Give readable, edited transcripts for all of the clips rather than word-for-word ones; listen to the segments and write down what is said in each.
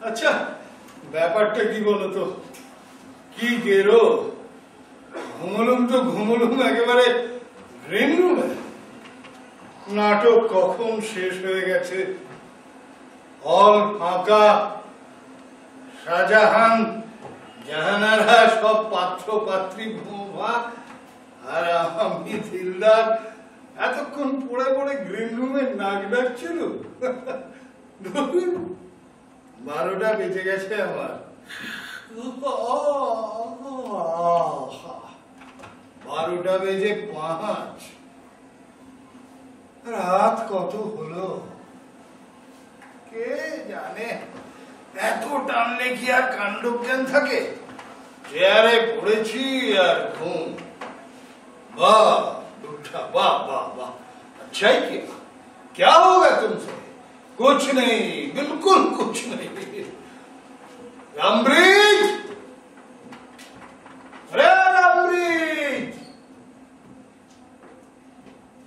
আচ্ছা, ব্যাপারটা কি বলতো? কি গেরো, ঘুমলুম তো ঘুমলুম একেবারে গ্রিন রুমে। নাটক কখন শেষ হয়ে গেছে, হল ফাঁকা। শাহজাহান জাহানারা সব পাত্র পাত্রী ভোমা, আর আমি দিলদার এতক্ষণ পড়ে পড়ে গ্রিন রুমে নাক ডাকছিল। 12টা বেজে গেছে আমার। 12টা বেজে 5। রাত কত হলো কে জানে। এত টানলে কি আর কাণ্ডজ্ঞান থাকে? চেয়ারে পড়েছি আর ঘুম। वाह उठा, वाह वाह वाह, अच्छा ही किया। क्या होगा तुमसे? कुछ नहीं, बिल्कुल कुछ नहीं। रामब्रिज, अरे रामब्रिज,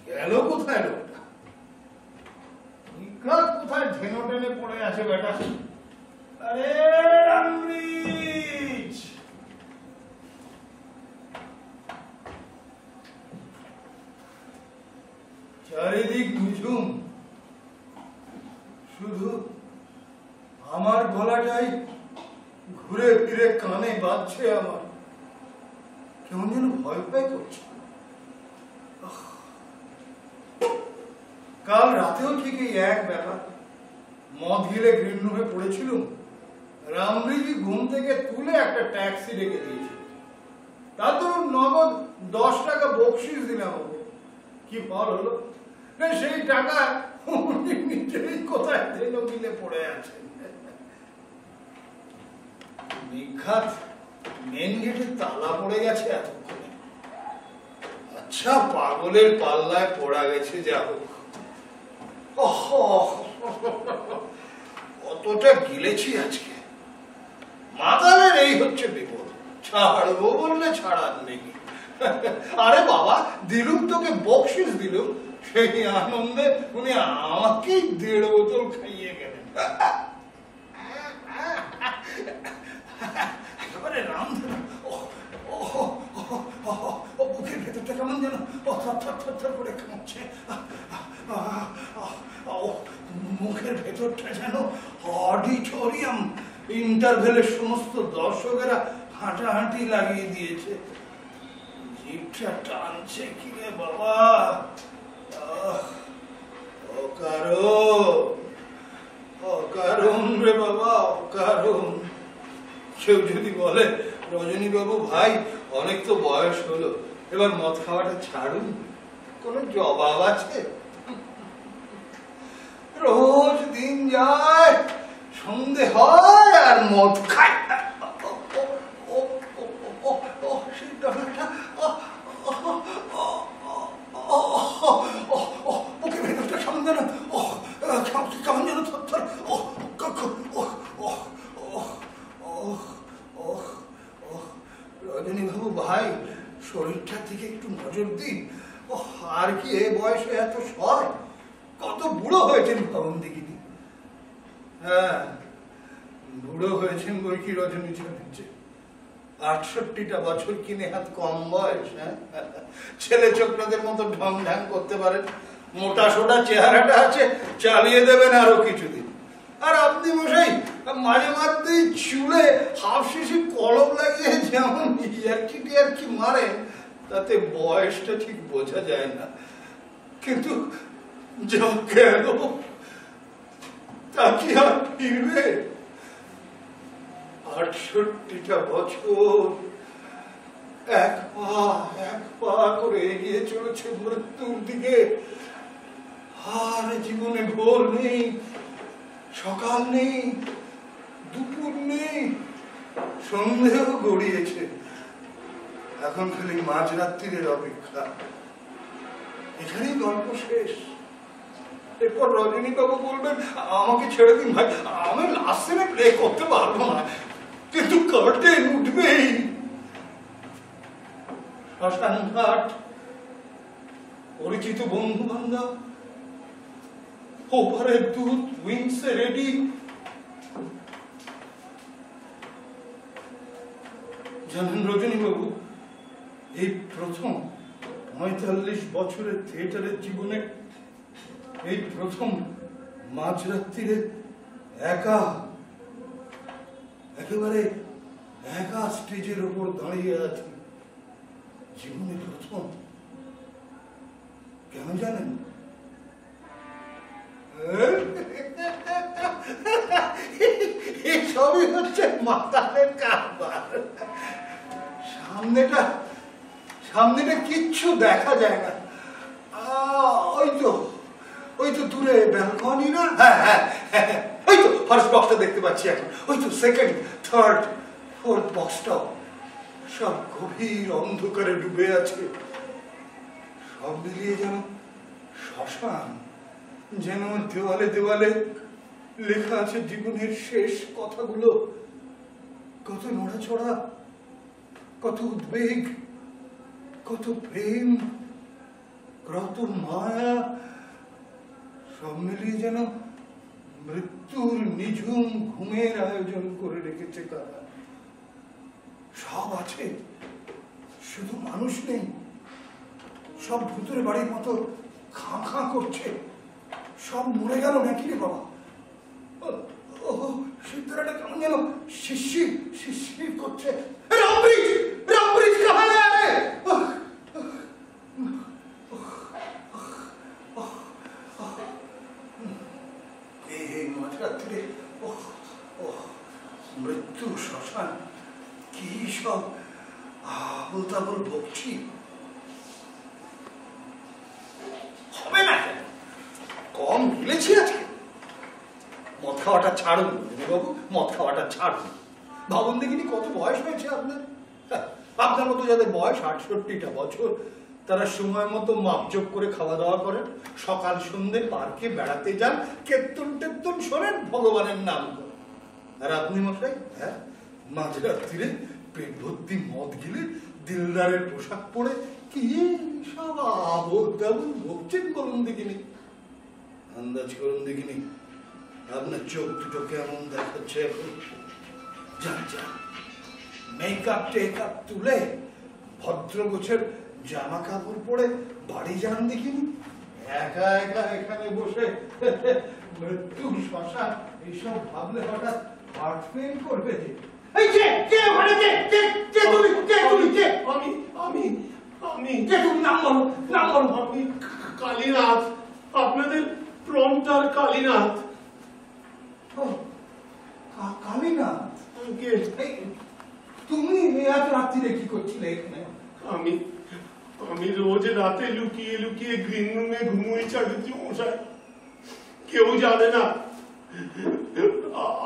গেল কোথায় লোকটা? নিকাত কোথায় ঢেনো টেনে পড়ে আছে বেটা? আরে রামব্রিজ, চারিদিক নিঝুম, শুধু আমার গলাটাই ঘুরে ফিরে কানে বাজছে। আমার কেমন যেন ভয় ভয় করছে। কাল রাতেও ঠিক এই এক ব্যাপার। মদ গিলে গ্রিন রুমে পড়েছিলুম। রামব্রিজি ঘুম থেকে তুলে একটা ট্যাক্সি রেখে দিয়েছিল। তার ধরুন নগদ 10 টাকা বকশিস দিলাম ওকে। কি ফল হলো? সেই টাকা নিজেই কোথায় ধেলো মিলে পড়ে আছে। নিঘাত মেন গেটে তালা পড়ে গেছে এতক্ষণে। আচ্ছা, পাগলের পাল্লায় পড়া গেছে যা হোক। কতটা গিলেছি আজকে। মাতালের এই হচ্ছে বিপদ, ছাড়বো বললে ছাড়ার নেই। আরে বাবা, দিলুম তোকে বকশিস দিলুম, সেই আনন্দে উনি আমাকেই 1.5 বোতল খাইয়ে গেলেন। একেবারে রামধনু। বুকের ভেতরটা কেমন যেন থর করে কাঁপছে। মুখের ভেতরটা যেন অডিটোরিয়াম। ইন্টারভেলের সমস্ত দর্শকেরা হাঁটাহাঁটি লাগিয়ে দিয়েছে। জিভটা টানছে কি রে বাবা। অকারণ রে বাবা, অকারণ। কেউ যদি বলে, রজনীবাবু ভাই অনেক তো বয়স হলো, এবার মদ খাওয়াটা ছাড়ুন, কোন জবাব আছে? রোজ দিন যায়, সন্ধে হয় আর মদ খায়। বুকের ভেতরটা কেমন যেন কেমন যেন থরথর। রজনীবাবু ভাই, শরীরটার দিকে একটু নজর দিন। আর কি এ বয়সে এত সয়? কত বুড়ো হয়েছেন ভাবুন দেখিনি। হ্যাঁ, বুড়ো হয়েছেন বই কি রজনী জানিয়েছে। 68টা বছর কি নেহাত কম বয়স? হ্যাঁ, ছেলে ছোকরাদের মতো ঢং ঢাং করতে পারেন, মোটা সোটা চেহারাটা আছে, চালিয়ে দেবেন আরো কিছুদিন। আর আপনি মশাই মাঝে মাঝেই চুলে হাফ শিশি কলম লাগিয়ে যেমন ইয়ার্কি মারেন, তাতে বয়সটা ঠিক বোঝা যায় না। কিন্তু যা গেল তা কি আর ফিরবে? 68টা বছর এক পা করে এগিয়ে চলেছে মৃত্যুর দিকে। আর জীবনে ভোর নেই, সকাল নেই, দুপুর নেই, সন্ধ্যেও গড়িয়েছে। এখন খালি মাঝরাত্রির অপেক্ষা। এখানেই গল্প শেষ। এরপর রজনীবাবু বলবেন, আমাকে ছেড়ে দিন ভাই, আমি লাস্ট সিনে প্লে করতে পারবো না। কিন্তু কার্টেন উঠবেই। শ্মশান ঘাট, পরিচিত বন্ধু বান্ধব, ওপারে দুধ উইংসে রেডি। জানেন রজনীবাবু, এই প্রথম ৪৫ বছরের থিয়েটারের জীবনে এই প্রথম মাঝরাত্রিরে একা, একেবারে একা স্টেজের উপর দাঁড়িয়ে আছি। জীবনে প্রথম। কেন জানেন? সবই হচ্ছে মাতালের কারবার। সামনেটা কিচ্ছু দেখা যায় না। ওই তো দূরে ব্যালকনি না? হ্যাঁ, ওই তো ফার্স্ট বক্সটা দেখতে পাচ্ছি এখন। ওই তো সেকেন্ড, থার্ড, ফোর্থ বক্সটাও সব গভীর অন্ধকারে ডুবে আছে। সব মিলিয়ে যেন শ্মশান, যেন দেওয়ালে দেওয়ালে লেখা আছে জীবনের শেষ কথাগুলো। কত নড়াচড়া, কত উদ্বেগ, কত প্রেম, কত মায়া, সব মিলিয়ে যেন মৃত্যুর নিঝুম ঘুমের আয়োজন করে রেখেছে তারা। সব আছে, শুধু মানুষ নেই। সব ভূতের বাড়ির মতো খাঁ খাঁ করছে। সব মরে গেল নাকি রে বাবা? সিদ্ধারাটা কেমন যেন শিশির শিশির করছে। রামব্রিজ কাহা রে? এই মাঝরাত্রে মৃত্যু, শ্মশান, কি সব আবল তাবল বকছি। হবে না, কম গিলেছি আজকে। মদ খাওয়াটা ছাড়ুন বাবু, মদ খাওয়াটা ছাড়ুন। ভাবুন দেখিনি কত বয়স হয়েছে আপনার। আপনার মতো যাদের বয়স ৬৮টা বছর, তারা সময় মতো মাপজোপ করে খাওয়া দাওয়া করেন, সকাল সন্ধ্যে পার্কে বেড়াতে যান, কীর্তন টেত্তন শোনেন, ভগবানের নাম করেন। আর আপনি মশাই, হ্যাঁ, মাঝরাত্রিরে পেট ভর্তি মদ গিলে দিলদারের পোশাক পরে কি সব আবল তাবল বকছেন বলুন দেখিনি। আন্দাজ করুন দেখিনি আপনার চোখ দুটো কেমন দেখাচ্ছে এখন। যান, মেকআপ টেকআপ তুলে ভদ্র গোছের জামা কাপড় পরে বাড়ি যান দেখিনি। একা একা এখানে বসে মৃত্যু, শ্মশান এইসব ভাবলে হঠাৎ হার্ট ফেল করবে যে। আমি কালীনাথ, আপনাদের প্রন্টার কালীনাথ। কালীনাথ, তুমি এত রাত্রিরে কি করছিলে এখানে? আমি রোজ রাতে লুকিয়ে লুকিয়ে গ্রিন রুমে ঘুমুই চাটুর্য মশাই। কেউ জানে না।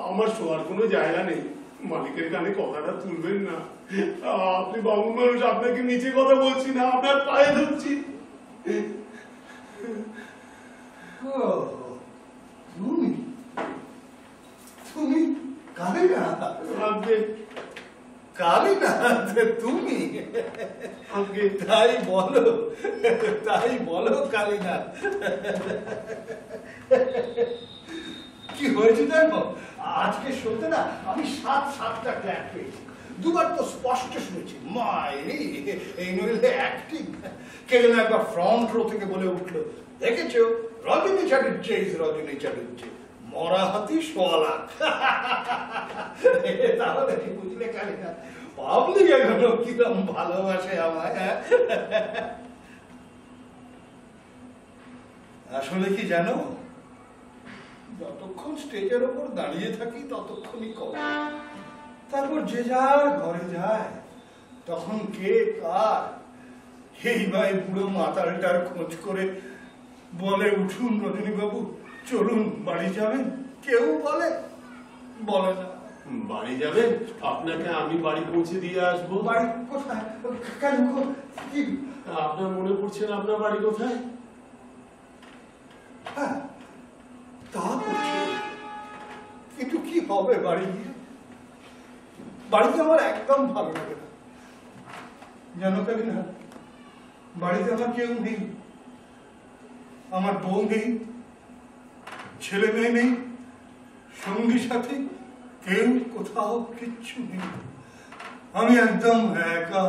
আমার শোয়ার কোনো জায়গা নেই। মালিকের কানে কথাটা তুলবেন না। আপনি বাবু মানুষ, আপনাকে নিচে কথা বলছি না, আপনার পায়ে ধরছি। তুমি কালীনাথ? কালীনাথ তুমি? তাই বলো কালীনাথ। কি হয়েছে জানো? আজকে শোতে না আমি 7টা ক্ল্যাপ পেয়েছি। দুবার তো স্পষ্ট শুনেছি। মায়েরি, এই নইলে অ্যাক্টিং। কে যেন একবার ফ্রন্ট রো থেকে বলে উঠলো, দেখেছো রজনী চ্যাটার্জি ইজ রজনী চ্যাটার্জি, মরা হাতি 1.25 লাখ। তাহলে কি বুঝলে কালীনাথ, পাবলিক এখনো কিরম ভালোবাসে আমায়। আসলে কি জানো, যতক্ষণ স্টেজের ওপর দাঁড়িয়ে থাকি ততক্ষণই কম। তারপর যে যার ঘরে যায়, তখন কে কার এই ভাই বুড়ো মাতালটার খোঁজ করে বলে, উঠুন রজনীবাবু, চলুন বাড়ি যাবেন। কেউ বলে না। বাড়ি যাবেন? আপনাকে আমি বাড়ি পৌঁছে দিয়ে আসবো। বাড়ি কোথায়? কেন? কি আপনার মনে পড়ছে না আপনার বাড়ি কোথায়? হ্যাঁ, তা করছে, কিন্তু কি হবে বাড়ি গিয়ে? বাড়িতে আমার একদম ভালো লাগে না জানো কালীনাথ। বাড়িতে আমার কেউ নেই, আমার বউ নেই, ছেলে মেয়ে নেই, সঙ্গী সাথী কেউ, কোথাও কিচ্ছু নেই। আমি একদম একা,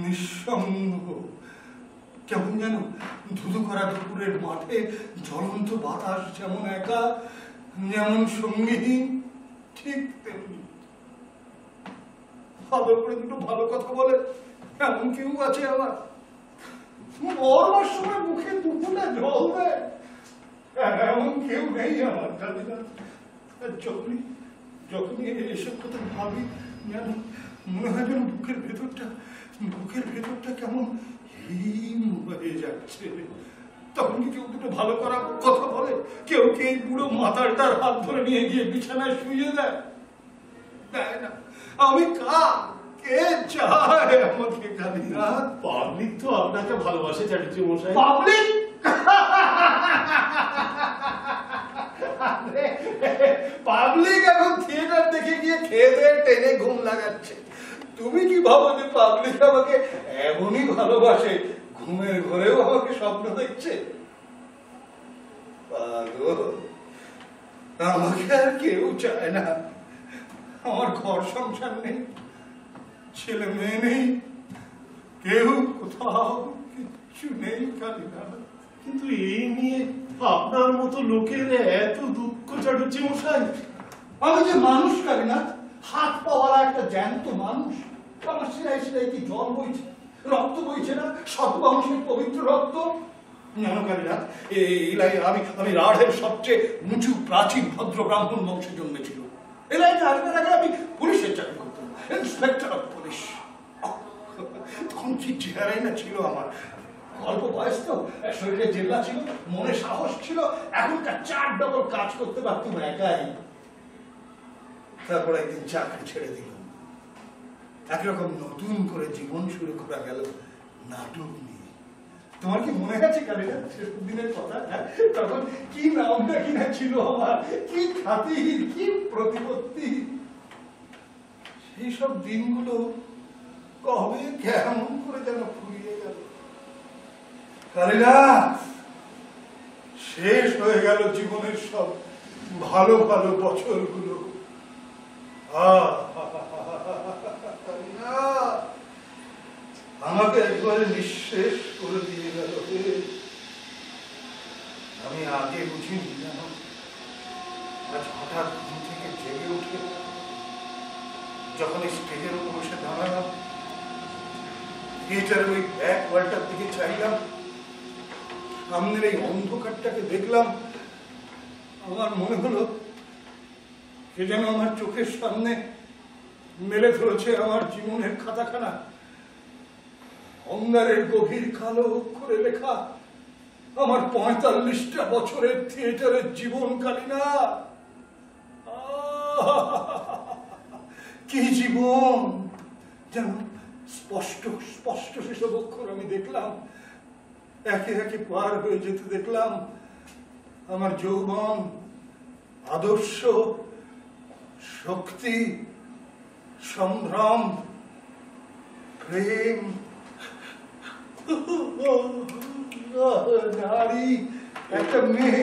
নিঃসঙ্গ। কেমন যেন ধুধু করা দুপুরের মাঠে জ্বলন্ত বাতাস যেমন একা, যেমন সঙ্গীহীন, ঠিক তেমনি। ভালো করে দুটো ভালো কথা বলে এমন কেউ আছে আমার? মরবার সময় মুখে দুপুরটা জল দেয় এমন কেউ নেই আমার। যখনই যখনই এসব কথা ভাবি, যেন মনে হয় যেন বুকের ভেতরটা কেমন হিম হয়ে যাচ্ছে। তখন কি কেউ দুটো ভালো করা কথা বলে? কেউ কে পুরো মাথাটার হাত ধরে নিয়ে গিয়ে বিছানায় শুয়ে দেয়? দেয় না। আমি কে চায় আমাকে? কালীনাথ, পাবলিক তো আপনাকে ভালোবাসে চ্যাটার্জি মশাই। পাবলিক? পাবলিক এখন থিয়েটার দেখে গিয়ে খেয়ে দিয়ে টেনে ঘুম লাগাচ্ছে। তুমি কি ভাবো যে পাবলিক আমাকে এমনই ভালোবাসে, ঘুমের ঘরেও আমাকে স্বপ্ন দেখছে? আমাকে আর কেউ চায় না। আমার ঘর সংসার নেই, ছেলে মেয়ে নেই, কেউ কোথাও কিচ্ছু নেই। কালীনাথ, কিন্তু এই নিয়ে আপনার মতো লোকের এত দুঃখ চ্যাটার্জি মশাই। আমি যে মানুষ কালীনাথ, হাত পাওয়ালা একটা জ্যান্ত মানুষ। আমার শিরায় শিরায় কি জল বইছে, রক্ত বইছে না? শত মানুষের পবিত্র রক্ত। জানো কালীনাথ, আমি রাঢ়ের সবচেয়ে উঁচু প্রাচীন ভদ্র ব্রাহ্মণ বংশে জন্মেছিল। এলাকায় আসবার আগে আমি পুলিশের চাকরি করতাম, ইন্সপেক্টর অফ পুলিশ। তখন কি চেহারাই না ছিল আমার! অল্প বয়স তো, শরীরে জেল্লা ছিল, মনে সাহস ছিল। এখনকার 4 ডবল কাজ করতে পারতাম একাই। তারপর একদিন চাকরি ছেড়ে দিলাম। একরকম নতুন করে জীবন শুরু করা গেল নাটক নিয়ে। তোমার কি মনে আছে কালীনাথ শেষ দিনের কথা? তখন কি নামটা কিনা ছিল আমার, কি খ্যাতি, কি প্রতিপত্তি! সেই সব দিনগুলো কবে কেমন করে যেন ফুরিয়ে গেল। কালীনাথ, শেষ হয়ে গেল জীবনের সব ভালো ভালো বছরগুলো। আমাকে একবারে নিঃশেষ করে দিয়ে গেল। আমি আগে বুঝিনি জানো, আজ হঠাৎ ঘুম থেকে জেগে উঠে যখন স্টেজের উপর বসে দাঁড়ালাম, থিয়েটারের ওই ব্যাক ওয়ালটার দিকে চাইলাম, সামনের এই অন্ধকারটাকে দেখলাম, আমার মনে হলো কে যেন আমার চোখের সামনে মেলে ধরেছে আমার জীবনের খাতাখানা। অন্ধকারের গভীর কালো অক্ষরে লেখা আমার 45টা বছরের থিয়েটারের জীবন। কালীনাথ, কি জীবন! যেন স্পষ্ট স্পষ্ট সেসব অক্ষর আমি দেখলাম, একে একে পার হয়ে যেতে দেখলাম। আমার যৌবন, আদর্শ, শক্তি, সংগ্রাম, প্রেম, নারী, একটা মেয়ে।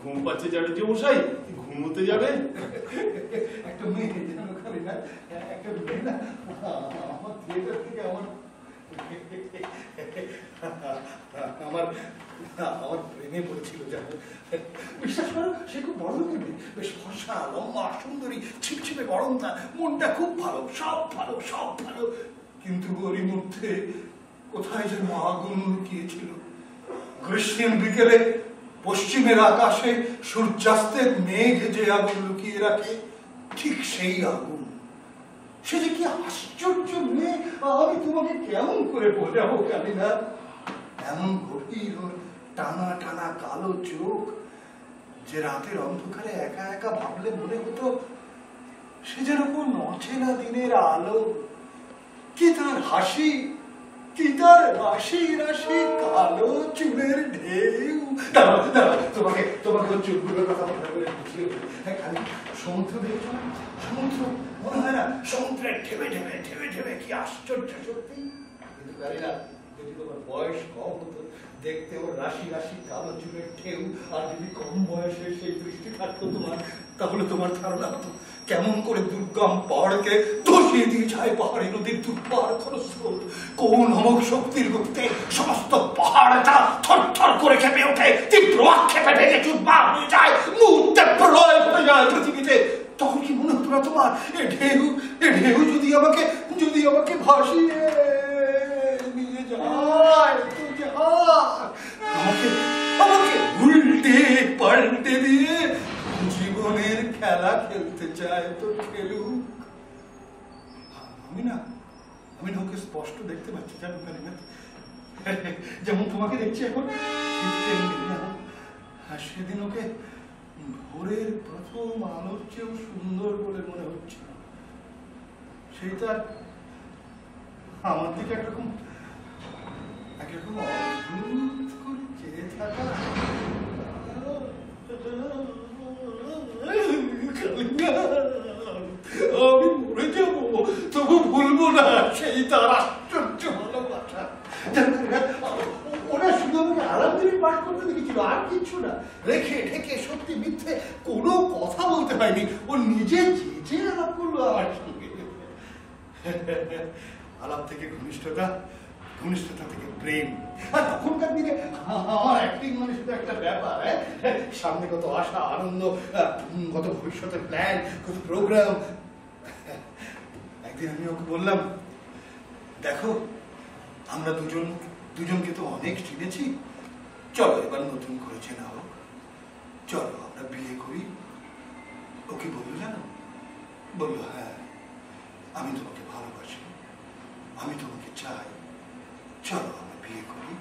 ঘুম পাচ্ছে চ্যাটার্জি মশাই, ঘুমোতে যাবেন? একটা মেয়ে জানো কালীনাথ, একটা মেয়ে না আমার থিয়েটার থেকে আমার প্রেমে পড়েছিল জানো। বিশ্বাস করো, সে খুব বড় মেয়ে, বেশ ফর্সা, লম্বা, সুন্দরী, ছিপছিপে গরমটা, মনটা খুব ভালো, সব ভালো, সব ভালো। কিন্তু ওরই মধ্যে কোথায় যেন আগুন লুকিয়েছিল। গ্রীষ্মের বিকেলে পশ্চিমের আকাশে সূর্যাস্তের মেঘ যে আগুন লুকিয়ে রাখে, ঠিক সেই আগুন। সে যে কি আশ্চর্য মেয়ে, আমি তোমাকে কেমন করে বোঝাবো কালীনাথ? এমন গভীর ওর টানা টানা কালো চোখ যে রাতের অন্ধকারে একা একা ভাবলে মনে হতো সে যেরকম অচেনা দিনের আলো। কি তার হাসি, কি তার রাশি রাশি কালো চুলের ঢেউ! তোমাকে ওর চুলগুলোর কথা মনে করে বুঝিয়ে খালি সমুদ্র দেখছো না? সমুদ্র মনে হয় না সমুদ্রের ঢেবে ঢেবে ঢেবে ঢেবে কি আশ্চর্য সত্যি। কিন্তু কালীনাথ, যদি তোমার বয়স কম হতো, দেখতে ওর রাশি রাশি কালো চুলের ঢেউ, আর যদি কম বয়সে সেই দৃষ্টি থাকতো তোমার, তাহলে তোমার ধারণা হতো কেমন করে দুর্গম পাহাড়কে ধসিয়ে দিয়ে যায় পাহাড়ি নদীর দুর্বার খরস্রোত। কোন অমোঘ শক্তির গতিতে সমস্ত পাহাড়টা থরথর করে কেঁপে ওঠে, তীব্র আক্ষেপে ভেঙে চুরমার হয়ে যায়, মুহূর্তে প্রলয় হয়ে যায় পৃথিবীতে। তখন কি মনে হতো না তোমার, এ ঢেউ যদি আমাকে ভাসিয়ে নিয়ে যায়, আমাকে উল্টে পাল্টে দিয়ে জীবনের খেলা খেলতে চায় তো খেলুক। আমি না ওকে স্পষ্ট দেখতে পাচ্ছি, জানো কারিনা, যেমন তোমাকে দেখছি এখন, সেদিন ওকে ভোরের প্রথম আলোর চেয়েও সুন্দর বলে মনে হচ্ছে। সেই তার আমার দিকে একরকম অদ্ভুত করে চেয়ে থাকা। আমি মরে যাবো, তবু ভুলবো না সেই তার আশ্চর্য ভালোবাসা। ওরা শুধু আমাকে আরাম দিনে পাঠ করতে দেখেছিল, আর কিচ্ছু না। রেখে ঢেকে সত্যি মিথ্যে কোনো কথা বলতে হয়নি, ও নিজে যে আলাপ করলো আমার সঙ্গে। আলাপ থেকে ঘনিষ্ঠতা থেকে প্রেম। আর তখনকার দিনে আমার অ্যাক্টিং মানে শুধু একটা ব্যাপার, সামনে কত আশা আনন্দ, কত ভবিষ্যতের প্ল্যান, কত প্রোগ্রাম। একদিন আমি ওকে বললাম, দেখো আমরা দুজনকে তো অনেক চিনেছি, চলো এবার নতুন করে চেনা হোক, চলো আমরা বিয়ে করি। ওকে বললো জানো, বললো হ্যাঁ আমি তোমাকে ভালোবাসি, আমি তোমাকে চাই, চলো আমরা বিয়ে করি।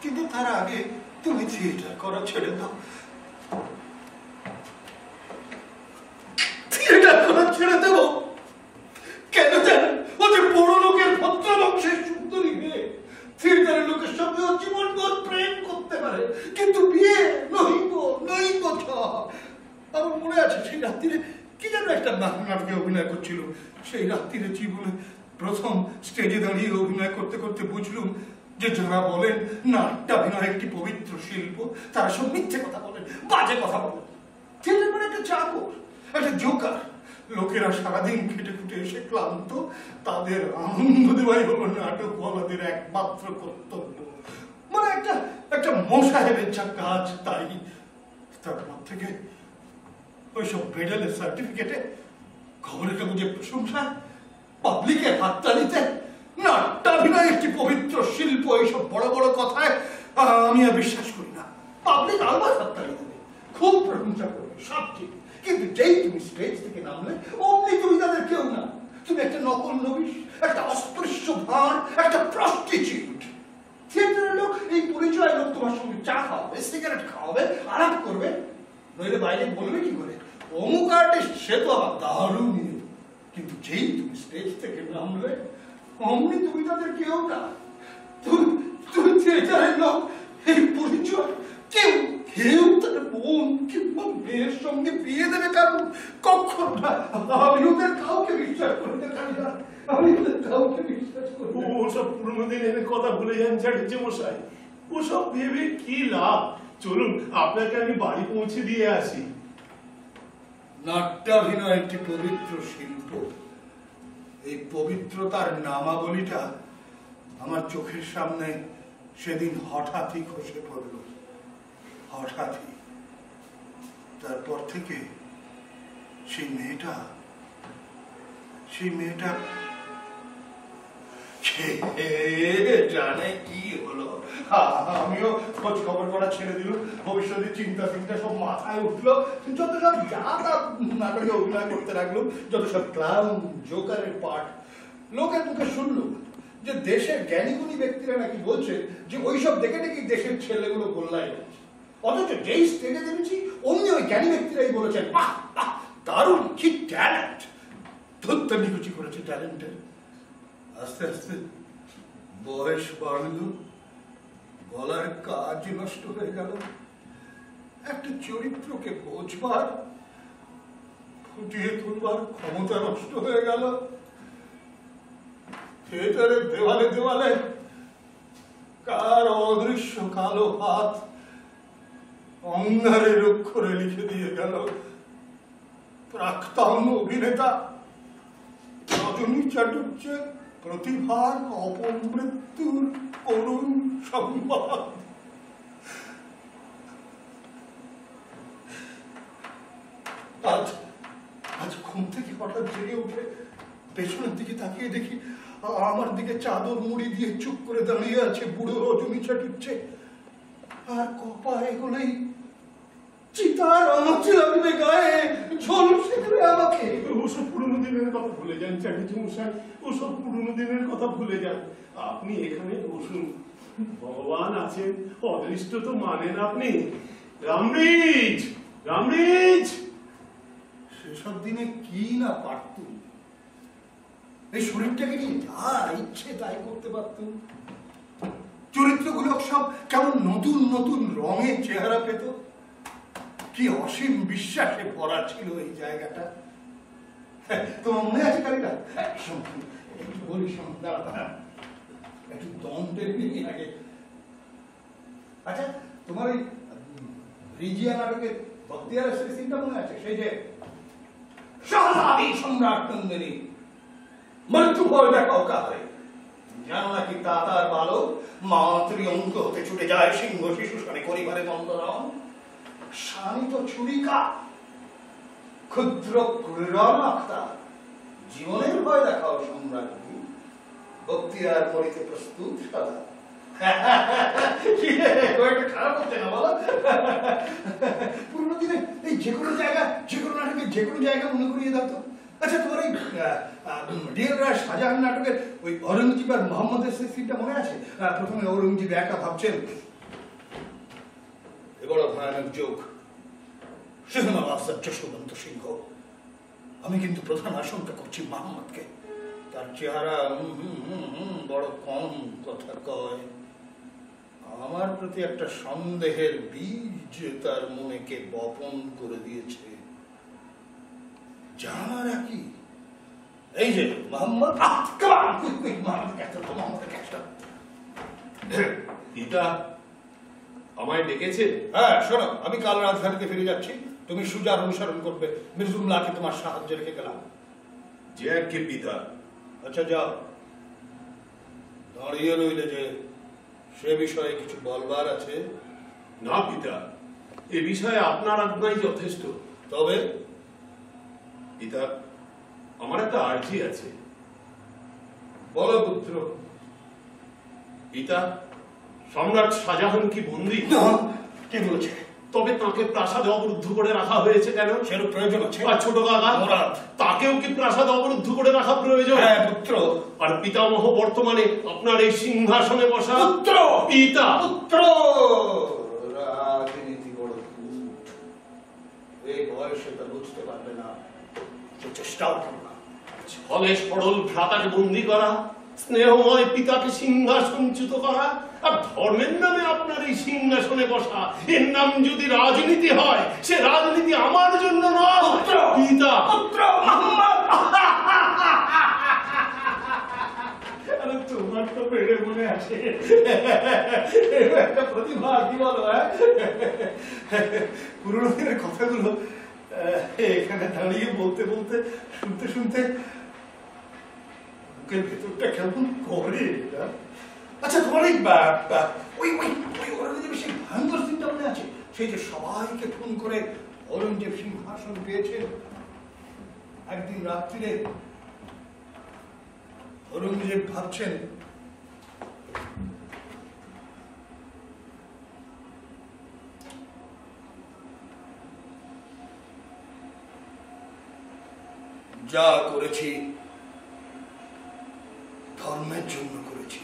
কিন্তু তার আগে তুমি থিয়েটার করা ছেড়ে দাও। থিয়েটার করা ছেড়ে দেবো কেন জানেন? ও যে বড় লোকের ভদ্র বংশের সুন্দরী মেয়ে, থিয়েটারের লোকের সঙ্গে ও জীবনভর প্রেম করতে পারে, কিন্তু বিয়ে নহিব। আমার মনে আছে সেই রাত্রিরে কি যেন একটা নাটকে অভিনয় করছিল। সেই রাত্রিরে জীবনে প্রথম স্টেজে দাঁড়িয়ে অভিনয় করতে করতে বুঝলুম যে যারা বলেন নাট্যাভিনয় একটি পবিত্র শিল্প, তারা সব মিথ্যে কথা বলেন, বাজে কথা বলেন। থিয়েটার মানে একটা চাকর, একটা জোকার। লোকেরা সারাদিন খেটে খুটে এসে ক্লান্ত, তাদের আনন্দ দেওয়াই হলো নাটকওয়ালাদের একমাত্র কর্তব্য। মানে একটা মোসাহেবের যা কাজ তাই। তারপর থেকে ওইসব মেডেলের সার্টিফিকেটে, খবরের কাগজে প্রশংসা, পাবলিকের হাততালিতে নাট্যাভিনয় একটি পবিত্র শিল্প, এইসব বড় বড় কথায় আমি আর বিশ্বাস করি না। পাবলিক আলবাত হাততালি দেবে, খুব প্রশংসা করবে, সব ঠিক, কিন্তু যেই তুমি স্টেজ থেকে নামলে অমনি তুমি তাদের কেউ না। তুমি একটা নকল নবিশ, একটা অস্পৃশ্য ভার, একটা প্রস্টিটিউট। থিয়েটারের লোক এই পরিচয় লোক তোমার সঙ্গে চা খাওয়াবে, সিগারেট খাওয়াবে, আরাম করবে, নইলে বাইরে বলবে কি করে অমুক আর্টিস্ট, সে তো আবার দারুণ। কিন্তু যেই তুমি স্টেজ থেকে নামলে অমনি তুমি তাদের কেউ না। তুমি থিয়েটারের লোক, এই পরিচয় কেউ তার বোন কিংবা মেয়ের সঙ্গে বিয়ে দেবে কারণ কখন না। আমি ওদের কাউকে বিশ্বাস করি না, আমি ওদের কাউকে বিশ্বাস করি না। ওসব পুরোনো দিনের কথা ভুলে যান চ্যাটার্জি মশাই, ওসব ভেবে কি লাভ। চলুন আপনাকে আমি বাড়ি পৌঁছে দিয়ে আসি। নাট্যাভিনয় একটি পবিত্র শিল্প, এই পবিত্রতার নামাবলীটা আমার চোখের সামনে সেদিন হঠাৎই খসে পড়ল, হঠাৎই। তারপর থেকে সেই মেয়েটা জানে কি হলো। আমিও খোঁজ খবর করা ছেড়ে দিল, ভবিষ্যতের চিন্তা সব মাথায় উঠলো, যত সব যা নাটকে অভিনয় করতে লাগলো, যত সব ক্লাউন জোকারের পাঠ। লোকের মুখে শুনলো যে দেশের জ্ঞানীগুণী ব্যক্তিরা নাকি বলছে যে ওইসব দেখে দেখি দেশের ছেলেগুলো গোল্লায় যাচ্ছে। অথচ যেই স্টেজে দেখেছি অমনি ওই জ্ঞানী ব্যক্তিরাই বলেছেন, বাহ বাহ দারুণ, কি ট্যালেন্ট। ধরতে নিকুচি করেছে ট্যালেন্টের। আস্তে আস্তে বয়স বাড়ল, গলার কাজ নষ্ট হয়ে গেল, একটা চরিত্রকে বোঝবার, ফুটিয়ে তুলবার ক্ষমতা নষ্ট হয়ে গেল। থিয়েটারের দেওয়ালে দেওয়ালে কার অদৃশ্য কালো হাত অঙ্গারের অক্ষরে লিখে দিয়ে গেল প্রাক্তন অভিনেতা রজনী চাটুর্যের প্রতিভার অপমৃত্যুর করুণ সংবাদ। আজ আজ ঘুম থেকে হঠাৎ জেগে উঠে পেছনের দিকে তাকিয়ে দেখি আমার দিকে চাদর মুড়ি দিয়ে চুপ করে দাঁড়িয়ে আছে বুড়ো রজনী চাটুর্যে, আর কপালে গুলোই চিতার আঁচ লাগবে গায়ে, ঝলসে দেবে আমাকে। ওসব পুরনো দিনের কথা ভুলে যান চাটুর্য মশাই, ওসব পুরনো দিনের কথা ভুলে যান। আপনি এখানে বসুন, ভগবান আছেন, অদৃষ্ট তো মানেন আপনি। রামরিজ, রামরিজ। সেসব দিনে কি না পারতুম, এই শরীরটাকে নিয়ে যা ইচ্ছে তাই করতে পারতুম। চরিত্রগুলো সব কেমন নতুন নতুন রঙের চেহারা পেত। কি অসীম বিশ্বাসে ভরা ছিল এই জায়গাটা। তোমার মনে আছে কালিটা? একটু বলি, একটু দম টেনে নিই আগে। আচ্ছা, তোমার ওই রিজিয়া নাটকের বক্তিয়ার সিনটা মনে আছে? সেই যে শাহজাদি সম্রাট নন্দিনী মৃত্যু ভয় দেখাও কাহারে, জানো নাকি তাতার বালক মাতৃ অঙ্ক হতে ছুটে যায় সিংহ শিশু সনে করিবারে মন্দরম। শানিত ছুরিকা ক্ষুদ্র ক্রীড়ন আখতার, জীবনের ভয় দেখাও সম্রাট, বক্তিয়ার মরিতে প্রস্তুত সদা। খারাপ হচ্ছে না বলো? পুরোনো দিনে এই যে কোনো জায়গা, যে কোনো নাটকের যে কোনো জায়গা মনে করিয়ে দাও তো। আচ্ছা, তোমার এই ডিয়ার রায় শাহজাহান নাটকের ওই ঔরঙ্গজেব আর মোহাম্মদের সেই সিনটা মনে আছে? প্রথমে ঔরঙ্গজেব একা ভাবছেন এ বড় ভয়ানক যোগ, সিংহাসন যশোবন্ত সিংহ। আমি কিন্তু প্রধান আশঙ্কা করছি মোহাম্মদকে। তার চেহারা বড় কম কথা কয়। আমার প্রতি একটা সন্দেহের বীজ তার মনেকে বপন করে দিয়েছে। জানার কি এই যে মোহাম্মদ পিতা আমায় ডেকেছে? হ্যাঁ, শোনো, আমি কাল রাজধানীতে ফিরে যাচ্ছি, তুমি সুজার অনুসরণ করবে। মির্জুমলাকে তোমার সাহায্যে রেখে গেলাম। যে কে পিতা? আচ্ছা, যাও। দাঁড়িয়ে রইলে যে, সে বিষয়ে কিছু বলবার আছে? না পিতা, এ বিষয়ে আপনার আজ্ঞাই যথেষ্ট। তবে পিতা, আমার একটা আর্জি আছে। বলো পুত্র। পিতা, সম্রাট শাহজাহান কি বন্দী? কে বলেছে? তবে তাকে প্রাসাদে অবরুদ্ধ করে রাখা হয়েছে কেন? সেরূপ প্রয়োজন আছে? আর ছোট কাকা মুরাদ, তাকেও কি প্রাসাদে অবরুদ্ধ করে রাখা প্রয়োজন? হ্যাঁ পুত্র। আর পিতামহ বর্তমানে আপনার এই সিংহাসনে বসা? পুত্র, পিতা, পুত্র। রাজনীতি বড় কূট, এই বয়সে তা বুঝতে পারবে না, চেষ্টাও করো না। ফলে সরল ভ্রাতাকে বন্দী করা, স্নেহময় পিতাকে সিংহাসনচ্যুত করা, আর ধর্মের নামে আপনার এই সিংহাসনে বসা, এর নাম যদি রাজনীতি হয়, সে রাজনীতি আমার জন্য নয়। পিতা, পুত্র মোহাম্মদ। তোমার তো পেড়ে মনে আছে একটা প্রতিভা, কি বলো? পুরোনো দিনের কথাগুলো এখানে দাঁড়িয়ে বলতে বলতে, শুনতে শুনতে বুকের ভেতরটা কেমন করে। আচ্ছা, তোমার এই ওই ওই ওই ঔরঙ্গজেব সেই ভয়ঙ্কর সিনটা মনে আছে? সেই যে সবাইকে ফোন করে ঔরঙ্গজেব সিংহাসন পেয়েছেন। একদিন রাত্রিরে ঔরঙ্গজেব ভাবছেন যা করেছি ধর্মের জন্য করেছি,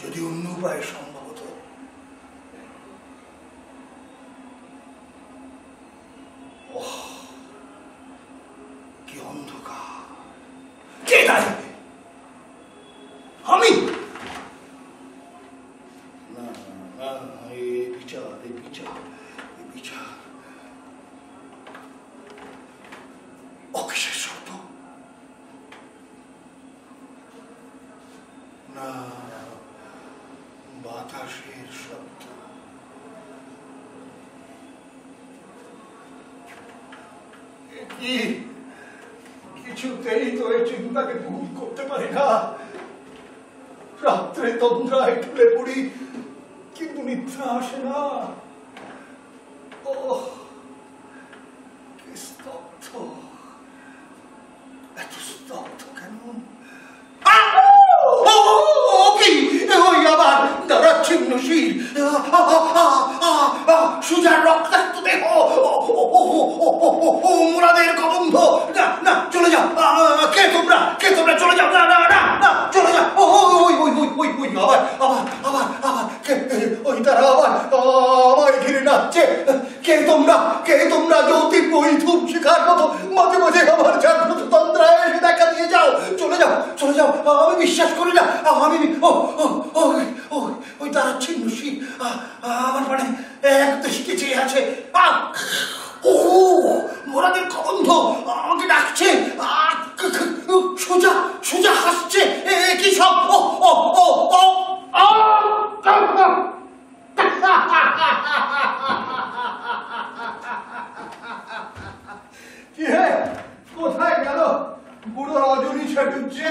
যদি অন্য উপায়ে সম্ভব হতো। কি অন্ধকার, কে দাঁড়িয়ে? আমি না, এই বিচার, এই বিচার, এই বিচার অকিসের শব্দ। না, বাতাসের শব্দ। কি কিছুতেই তো এই চিন্তাকে দূর করতে পারি না। রাত্রে তন্দ্রায় ঢুলে পড়ি, কিন্তু নিদ্রা আসে না। ও কি স্তব্ধ, এত স্তব্ধ কেন? ওই আবার দাঁড়াচ্ছিন্ন শির, সুজার রক্তাক্ত দেহ, মুরাদের কবন্ধ। না না, চলে যাও। কে তোমরা? কে তোমরা? চলে যাও। না না না না, চলে যাও। আবার আবার আবার আবার ওই তারা আবার আমার ঘিরে নাচছে। কে তোমরা? কে তোমরা? জ্যোতি বৈধূপ শিখার মতো মাঝে মাঝে আমার জাগ্রত তন্দ্রায় এসে দেখা দিয়ে যাও। চলে যাও, চলে যাও। আমি বিশ্বাস করি না। আমি ওই দাঁড়াচ্ছিন্ন শির আমার মানে এক দৃষ্টি চেয়ে আছে। মোরাদের কবন্ধ আমাকে ডাকছে। সোজা সোজা হাসছে। কি সব? কি হে, কোথায় গেল বুড়ো রজনী ছেটুজ্জে?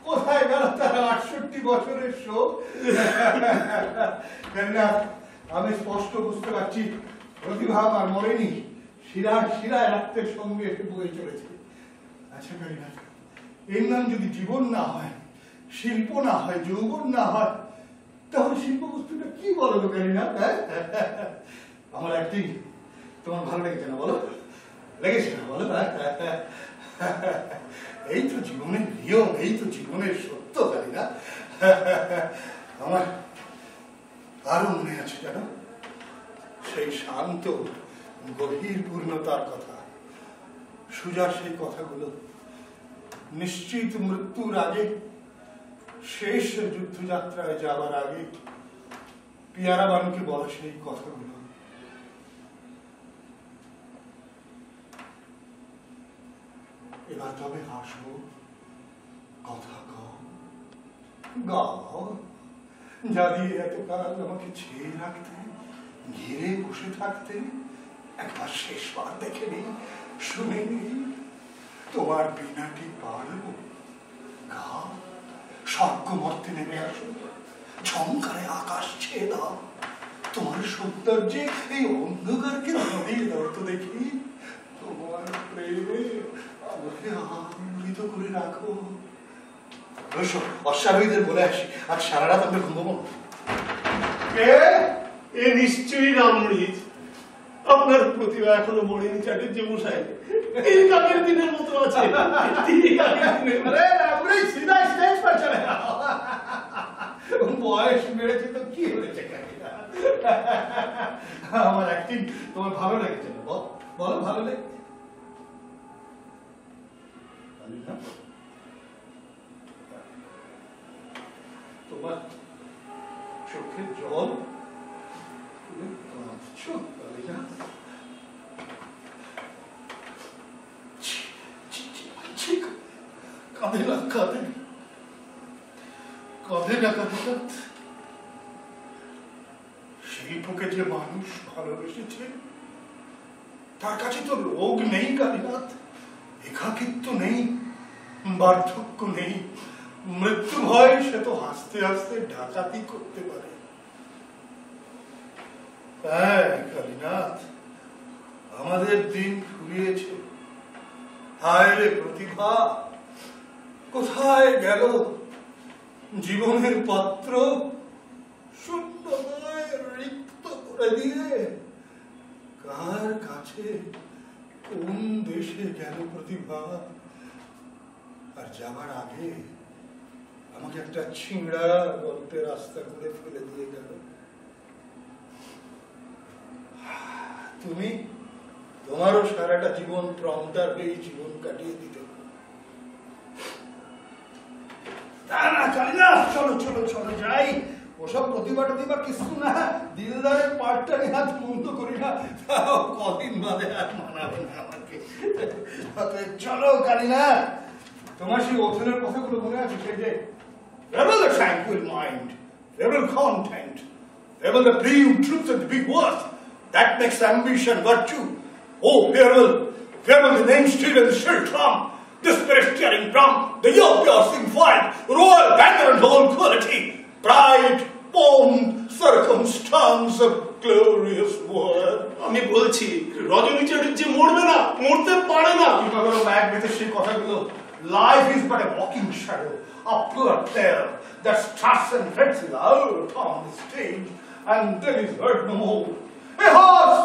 কোথায় গেল তার 68 বছরের শোক? না, আমি স্পষ্ট বুঝতে পারছি প্রতিভা আর মরেনি, শিরায় শিরায় রক্তের সঙ্গে এসে বয়ে চলেছে। আচ্ছা কারিনা, এর নাম যদি জীবন না হয়, শিল্প না হয়, যৌবন না হয়, তাহলে শিল্প বস্তুটা কি বলো তো কারিনা? আমার একটি তোমার ভালো লেগেছে না বলো? লেগেছে না বলো? এই তো জীবনের নিয়ম, এই তো জীবনের সত্য কারিনা। আমার আরো মনে আছে জানো সেই শান্ত গভীর পূর্ণতার কথা, সুজার সেই কথাগুলো, নিশ্চিত মৃত্যুর আগে, শেষ যুদ্ধযাত্রায় যাবার আগে পিয়ারা বানুকে বলা সেই কথাগুলো। এবার তবে হাসবো, কথা গাও, যা দিয়ে এতকাল আমাকে ছেয়ে রাখতে, ঘিরে বসে থাকতে, একবার শেষবার দেখে নি, শুনে নি। তোমার বিনাটি পারবো, গাও, স্বর্গ মর্তে নেমে আসো, ঝংকারে আকাশ ছেয়ে দাও। তোমার সৌন্দর্যে এই অন্ধকারকে ধরিয়ে দাও তো দেখি। তোমার প্রেমে আমাকে আবৃত করে রাখো। অশ্বারোহীদের বলে আসি, আজ সারা রাত আমরা ঘুমবো। এ নিশ্চয়ই রামমৃত। আপনার প্রতিভা এখনো মরেনি চ্যাটার্জি মশাই। ঠিক আগের দিনের মতো আছে। বয়স বেড়েছে তো কি হয়েছে? আমার অ্যাক্টিং তোমার ভালো লেগেছে? বলো ভালো লেগেছে? তোমার চোখের জল কাঁদে না, কাঁদে কাঁদে না, কাঁদে না। শিল্পকে যে মানুষ ভালোবেসেছে তার কাছে তো রোগ নেই কালীনাথ, একাকিত্ব নেই, বার্ধক্য নেই, মৃত্যু ভয় সে তো হাসতে হাসতে ডাকাতি করতে পারে। হ্যাঁ কালীনাথ, আমাদের দিন ফুরিয়েছে। হায় রে প্রতিভা, কোথায় গেল জীবনের পাত্র? শূন্যময় রিক্ত করে দিয়ে কার কাছে, কোন দেশে গেল প্রতিভা? আর যাবার আগে আমাকে একটা ছিঁড়া গল্পের রাস্তা করে ফেলে দিয়ে গেল। তুমি তোমারও সারাটা জীবন প্রমটার হয়ে জীবন কাটিয়ে দিতে। চলো চলো চলো যাই। ওসব প্রতিভা টতিভা কিছু না, দিলদারের পার্টটা হাত বন্ধ করি না, কদিন বাদে আর মানাবে না আমাকে। চলো কালীনাথ, তোমার সেই ওথেলের কথাগুলো মনে আছে? সেই যে Rebel a tranquil mind, farewell content, farewell the presumed truth and the big worth. That makes ambition virtue. Oh, farewell, farewell the name street and the shield drum, the spirit steering drum, the yoke-piercing fight, royal banner and whole quality, pride, pomp, circumstance, a glorious word. আমি বলছি রজনী চ্যাটার্জি মরবে না, মরতে পারে না। Life is but a walking shadow, a poor player that starts and fades out on the stage and then is heard no more. A horse